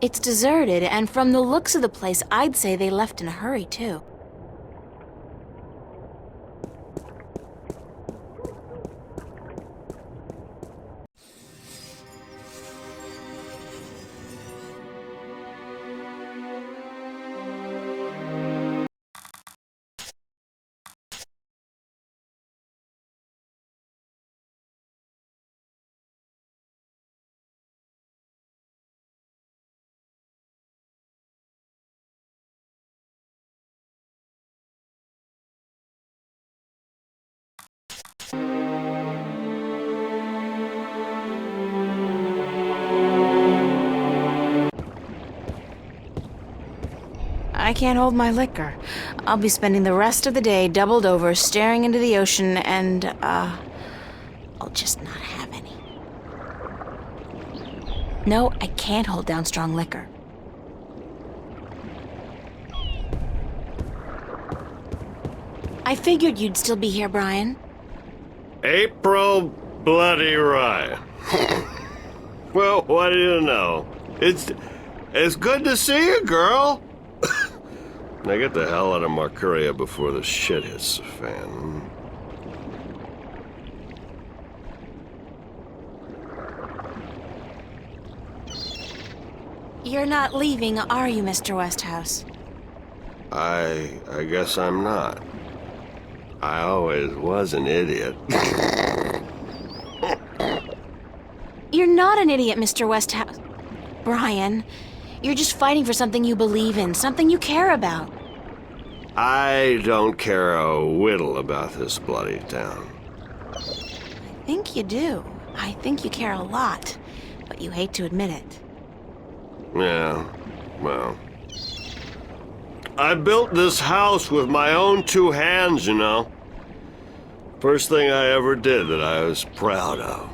It's deserted, and from the looks of the place, I'd say they left in a hurry, too. I can't hold my liquor. I'll be spending the rest of the day doubled over, staring into the ocean, and, I'll just not have any. No, I can't hold down strong liquor. I figured you'd still be here, Brian. April Bloody Ryan. Well, what do you know? It's good to see you, girl. Now get the hell out of Marcuria before the shit hits the fan. You're not leaving, are you, Mr. Westhouse? I guess I'm not. I always was an idiot. You're not an idiot, Mr. Westhouse. Brian, you're just fighting for something you believe in, something you care about. I don't care a whittle about this bloody town. I think you do. I think you care a lot, but you hate to admit it. Yeah, well... I built this house with my own two hands, you know. First thing I ever did that I was proud of.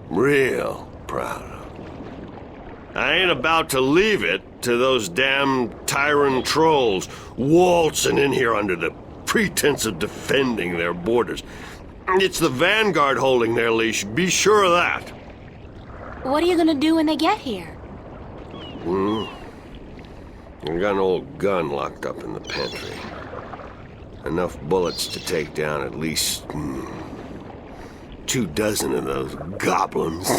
Real proud of. I ain't about to leave it to those damn tyrant trolls waltzing in here under the pretense of defending their borders. It's the Vanguard holding their leash, be sure of that. What are you gonna do when they get here? I got an old gun locked up in the pantry. Enough bullets to take down at least 24 of those goblins.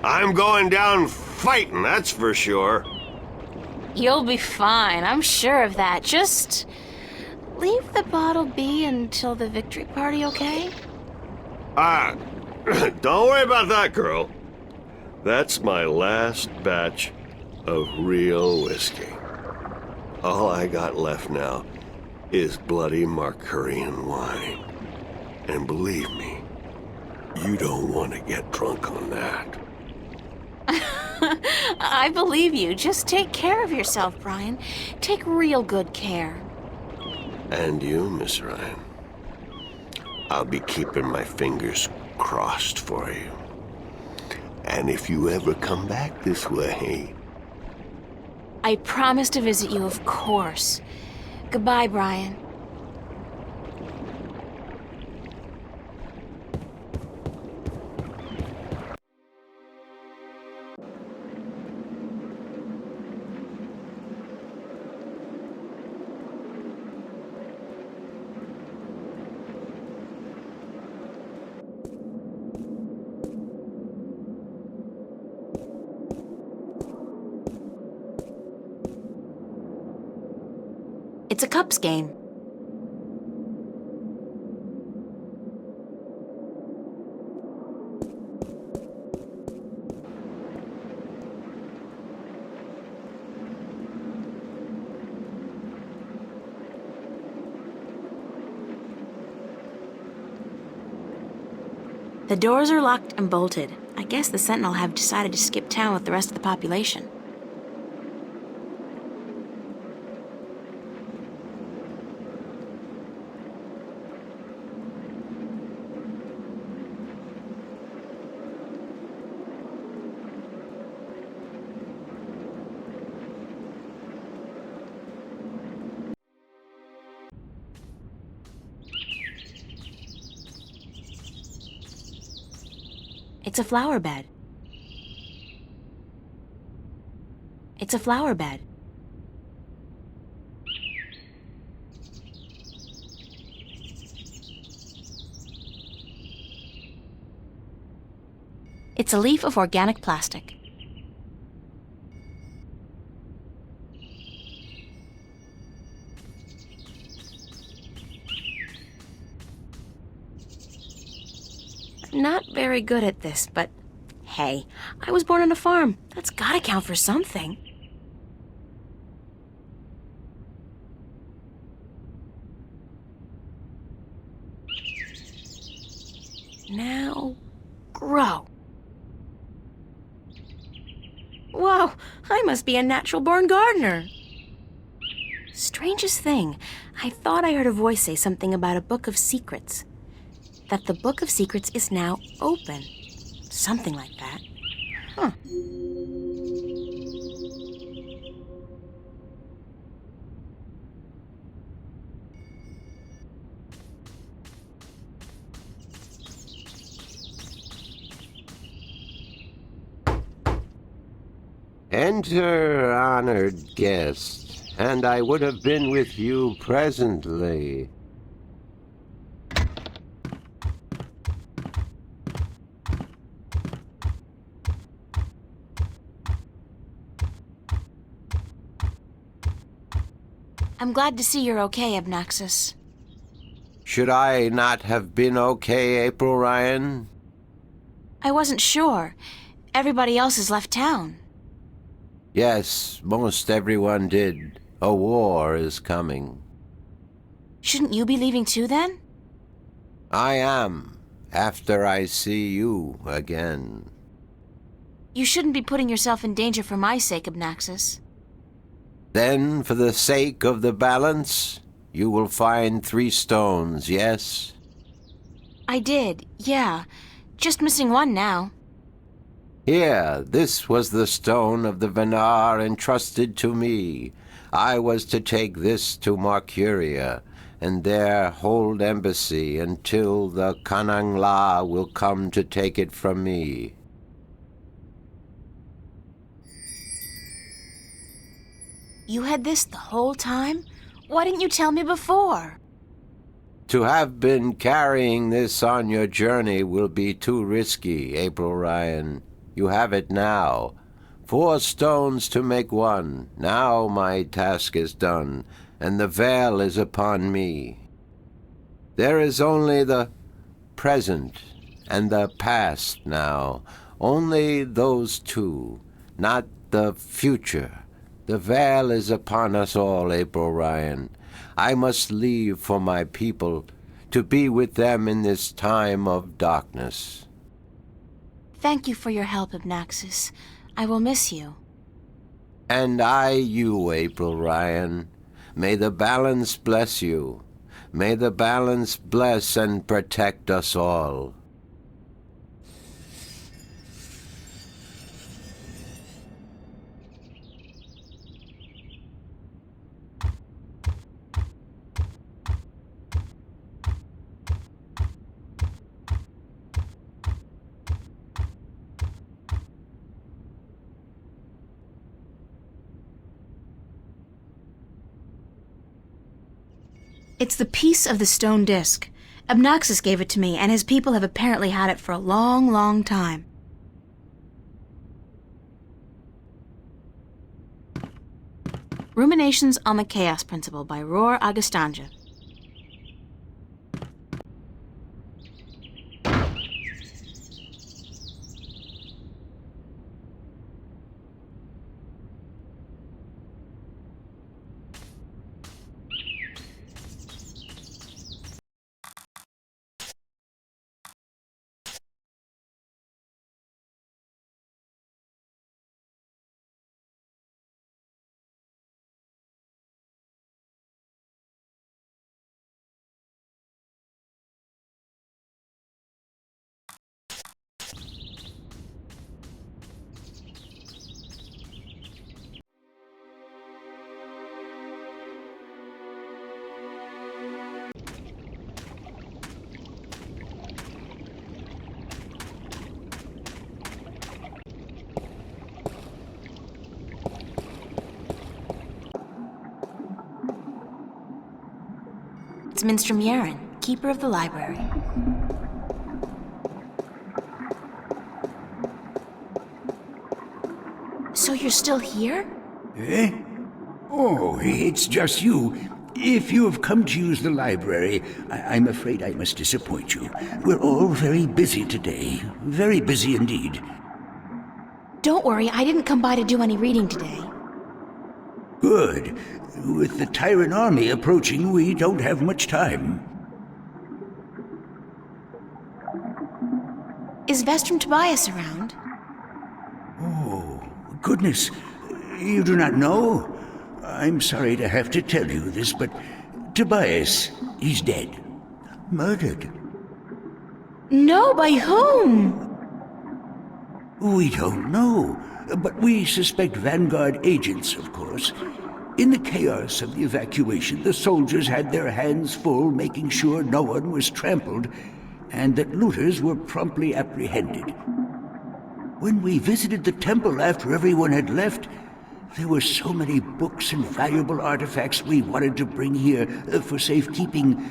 I'm going down fighting, that's for sure. You'll be fine, I'm sure of that. Just leave the bottle be until the victory party, okay? Don't worry about that, girl. That's my last batch of real whiskey. All I got left now is bloody Marcurian wine. And believe me, you don't want to get drunk on that. I believe you. Just take care of yourself, Brian. Take real good care. And you, Miss Ryan. I'll be keeping my fingers crossed for you. And if you ever come back this way... I promise to visit you, of course. Goodbye, Brian. It's a cups game. The doors are locked and bolted. I guess the Sentinel have decided to skip town with the rest of the population. It's a flower bed. It's a flower bed. It's a leaf of organic plastic. I'm not very good at this, but hey, I was born on a farm. That's gotta count for something. Now, grow. Whoa, I must be a natural-born gardener. Strangest thing, I thought I heard a voice say something about a book of secrets. That the book of secrets is now open. Something like that. Huh. Enter, honored guest, and I would have been with you presently. I'm glad to see you're okay, Abnaxis. Should I not have been okay, April Ryan? I wasn't sure. Everybody else has left town. Yes, most everyone did. A war is coming. Shouldn't you be leaving too, then? I am, after I see you again. You shouldn't be putting yourself in danger for my sake, Abnaxis. Then, for the sake of the balance, you will find 3 stones, yes? I did, yeah. Just missing one now. Here, this was the stone of the Venar entrusted to me. I was to take this to Marcuria, and there hold embassy until the Kanangla will come to take it from me. You had this the whole time? Why didn't you tell me before? To have been carrying this on your journey will be too risky, April Ryan. You have it now. 4 stones to make 1. Now my task is done, and the veil is upon me. There is only the present and the past now. Only those 2, not the future. The veil is upon us all, April Ryan. I must leave for my people, to be with them in this time of darkness. Thank you for your help, Abnaxis. I will miss you. And I you, April Ryan. May the balance bless you. May the balance bless and protect us all. It's the piece of the stone disc. Abnaxis gave it to me, and his people have apparently had it for a long, long time. Ruminations on the Chaos Principle by Roar Agastanja. Minstrom Yaren, keeper of the library. So you're still here? Eh? Oh, it's just you. If you have come to use the library, I'm afraid I must disappoint you. We're all very busy today. Very busy indeed. Don't worry, I didn't come by to do any reading today. Good. With the Tyrant army approaching, we don't have much time. Is Vestrum Tobias around? Oh, goodness. You do not know? I'm sorry to have to tell you this, but Tobias, he's dead. Murdered. No, by whom? We don't know, but we suspect Vanguard agents, of course. In the chaos of the evacuation, the soldiers had their hands full making sure no one was trampled, and that looters were promptly apprehended. When we visited the temple after everyone had left, there were so many books and valuable artifacts we wanted to bring here for safekeeping.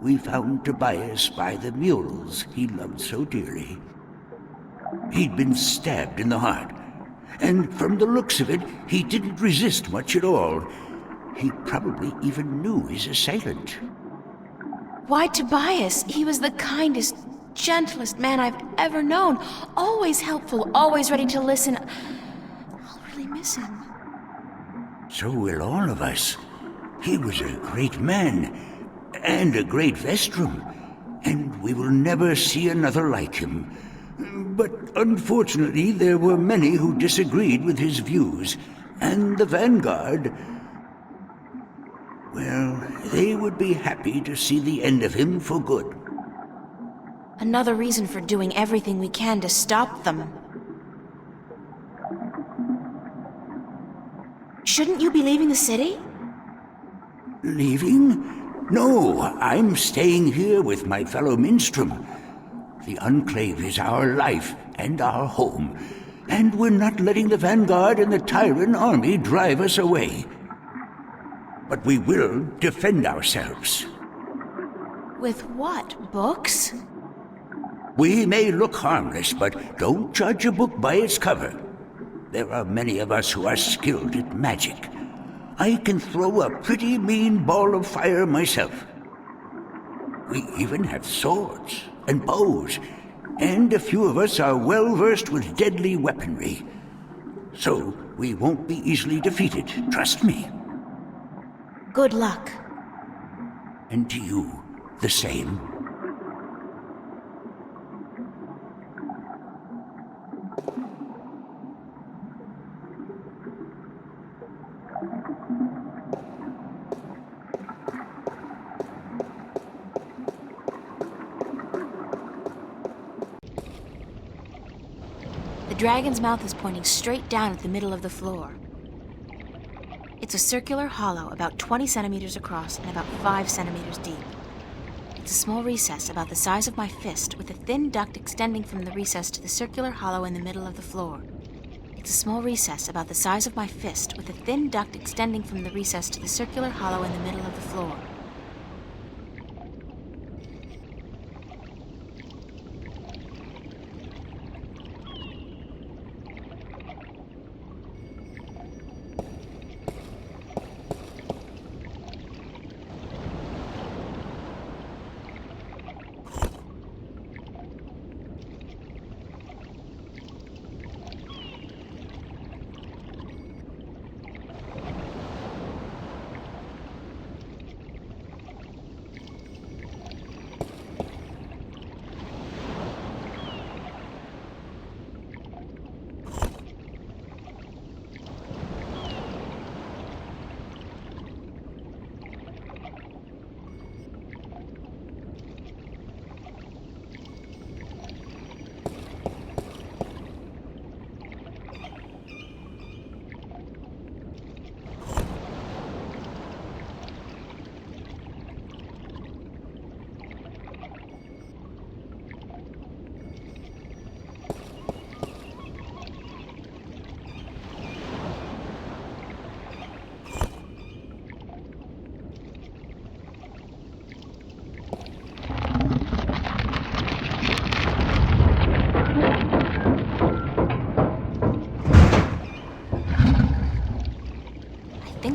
We found Tobias by the mules he loved so dearly. He'd been stabbed in the heart, and from the looks of it, he didn't resist much at all. He probably even knew his assailant. Why Tobias? He was the kindest, gentlest man I've ever known. Always helpful, always ready to listen. I'll really miss him. So will all of us. He was a great man, and a great Vestrum, and we will never see another like him. But unfortunately, there were many who disagreed with his views, and the Vanguard, well, they would be happy to see the end of him for good. Another reason for doing everything we can to stop them. Shouldn't you be leaving the city? Leaving? No, I'm staying here with my fellow Minstrom. The Enclave is our life and our home, and we're not letting the Vanguard and the Tyrant army drive us away. But we will defend ourselves. With what? Books? We may look harmless, but don't judge a book by its cover. There are many of us who are skilled at magic. I can throw a pretty mean ball of fire myself. We even have swords and bows, and a few of us are well versed with deadly weaponry. So we won't be easily defeated, trust me. Good luck. And to you, the same. The dragon's mouth is pointing straight down at the middle of the floor. It's a circular hollow about 20 centimeters across and about 5 centimeters deep. It's a small recess about the size of my fist with a thin duct extending from the recess to the circular hollow in the middle of the floor. It's a small recess about the size of my fist with a thin duct extending from the recess to the circular hollow in the middle of the floor.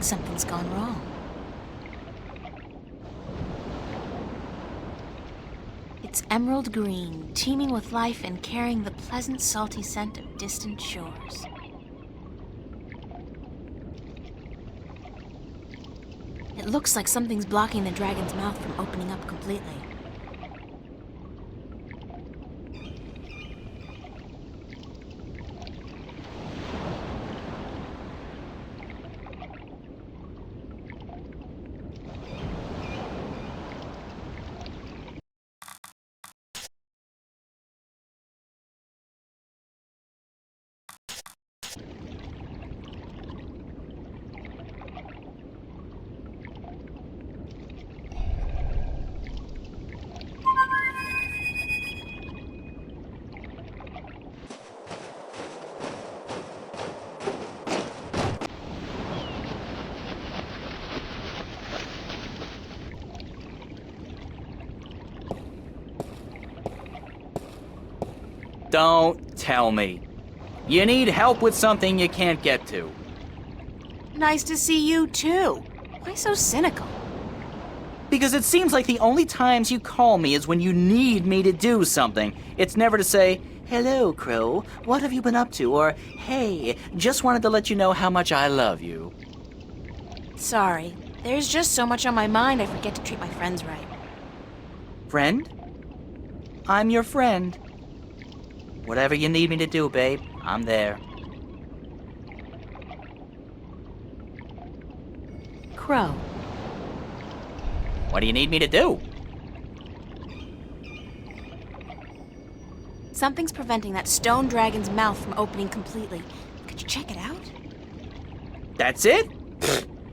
think something's gone wrong. It's emerald green, teeming with life and carrying the pleasant, salty scent of distant shores. It looks like something's blocking the dragon's mouth from opening up completely. Don't tell me. You need help with something you can't get to. Nice to see you, too. Why so cynical? Because it seems like the only times you call me is when you need me to do something. It's never to say, "Hello, Crow, what have you been up to?" Or, "Hey, just wanted to let you know how much I love you." Sorry. There's just so much on my mind I forget to treat my friends right. Friend? I'm your friend. Whatever you need me to do, babe, I'm there. Crow. What do you need me to do? Something's preventing that stone dragon's mouth from opening completely. Could you check it out? That's it?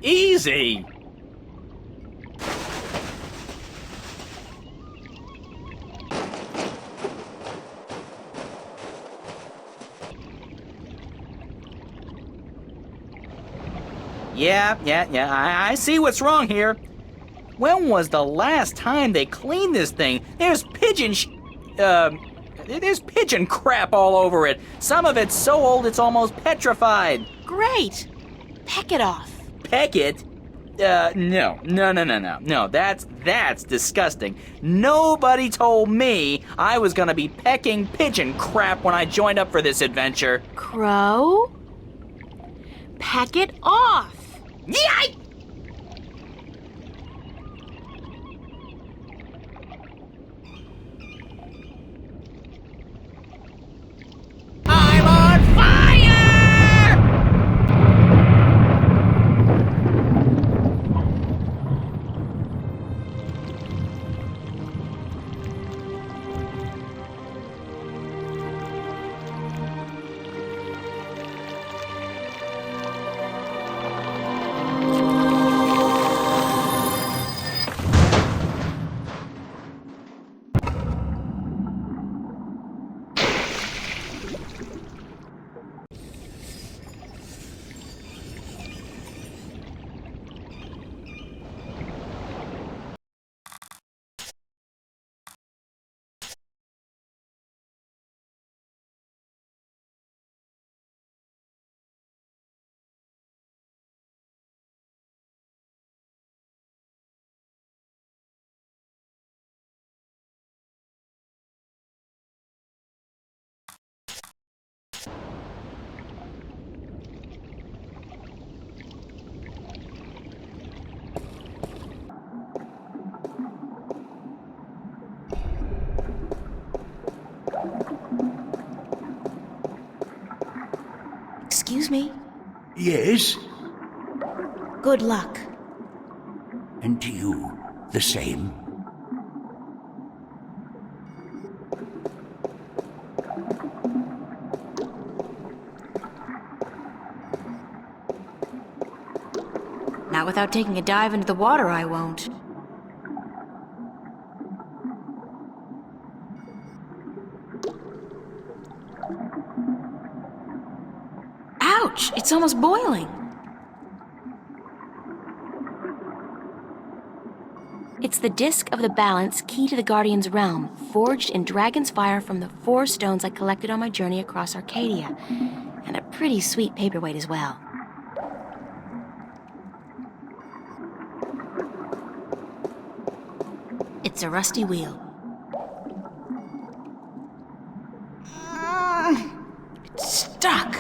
Easy! Yeah, I see what's wrong here. When was the last time they cleaned this thing? There's there's pigeon crap all over it. Some of it's so old it's almost petrified. Great! Peck it off. Peck it? No. No, that's disgusting. Nobody told me I was gonna be pecking pigeon crap when I joined up for this adventure. Crow? Peck it off! Yike! I'm on fire! Excuse me? Yes? Good luck. And to you, the same. Not without taking a dive into the water, I won't. Ouch! It's almost boiling. It's the disc of the balance key to the Guardian's realm, forged in dragon's fire from the 4 stones I collected on my journey across Arcadia, and a pretty sweet paperweight as well. It's a rusty wheel. It's stuck.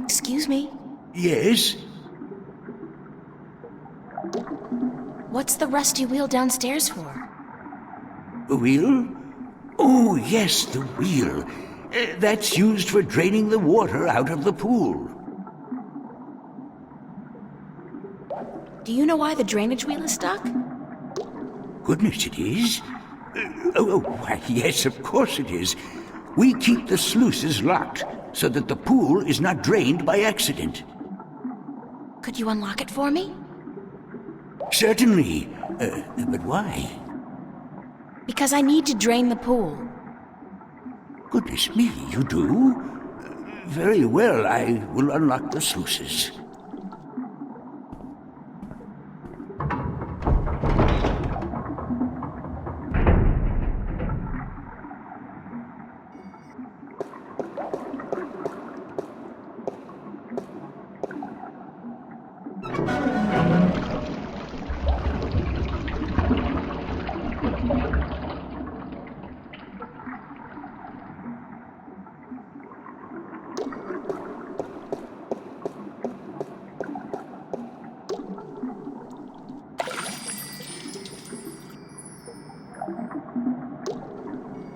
Excuse me? Yes? What's the rusty wheel downstairs for? The wheel? Oh, yes, the wheel. That's used for draining the water out of the pool. Do you know why the drainage wheel is stuck? Goodness, it is? Why, yes, of course it is. We keep the sluices locked so that the pool is not drained by accident. Could you unlock it for me? Certainly. But why? Because I need to drain the pool. Goodness me, you do? Very well, I will unlock the sluices.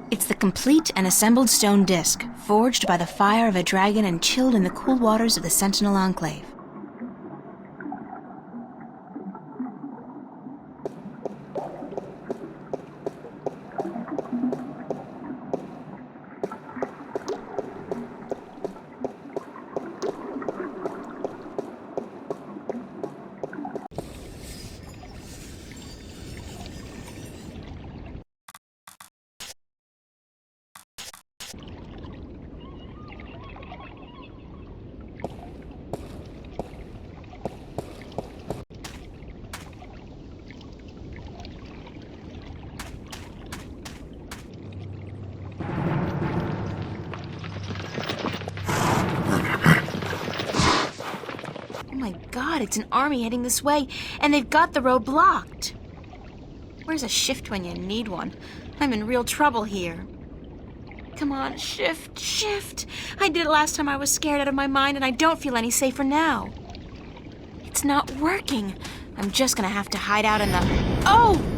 It's the complete and assembled stone disc, forged by the fire of a dragon and chilled in the cool waters of the Sentinel Enclave. Oh my God, it's an army heading this way, and they've got the road blocked. Where's a shift when you need one? I'm in real trouble here. Come on, shift, shift. I did it last time I was scared out of my mind, and I don't feel any safer now. It's not working. I'm just gonna have to hide out in the... Oh!